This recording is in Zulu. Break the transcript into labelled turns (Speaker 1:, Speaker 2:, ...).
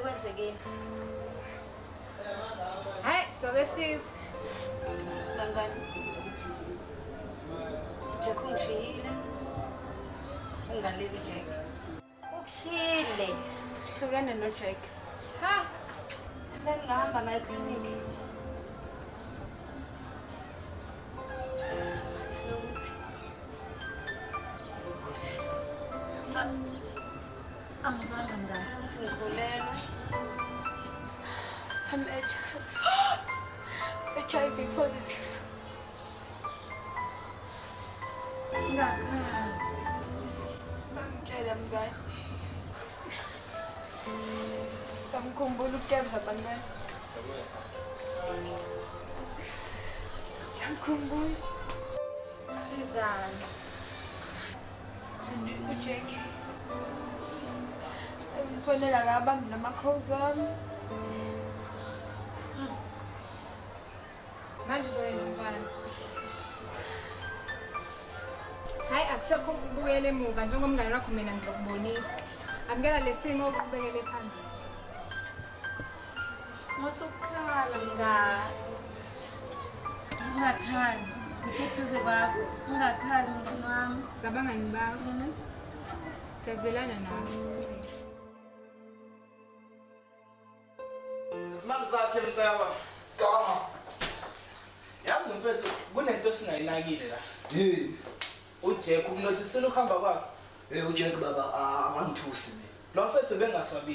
Speaker 1: kwenzekeni?
Speaker 2: Hayi, so lesizwe.
Speaker 1: Bangani. Jack ungishiyile. Ungaleli Jack. Ukushiyile. Sihlukene no Jack.
Speaker 2: Ha,
Speaker 1: Ngihamba ngaye clinic.
Speaker 3: Angizange ngani.
Speaker 1: Ukuthi ngikhulelwe. I'm HIV positive.
Speaker 3: Ngakhala.
Speaker 1: Bangitshela mngani. Ngikhumbula ukukepha bangani. Ngikhumbula.
Speaker 3: Sizana.
Speaker 1: uJack. Ngifonela ngabambi nama-calls wami.
Speaker 2: manje uzoyenza njani? Hayi, akusekho ukubuyela emuva njengomngane wakho mina ngizokubonisa. Amukela lesimo uqhubekele phambili.
Speaker 3: Ngosukhala mngani. Ungakhali. Ngiseduze kwakho. Ungakhali mngani.
Speaker 2: Sabangani bakho. Siyazelana nawe.
Speaker 4: Izimali zakhe mntaba. Kama. Yazi mfethu kunento singayinakile la.
Speaker 5: Hey,
Speaker 4: uJack ukunothisela ukuhamba kwakhe.
Speaker 5: uJack baba awangithusi mina.
Speaker 4: Lo mfethu bengasabi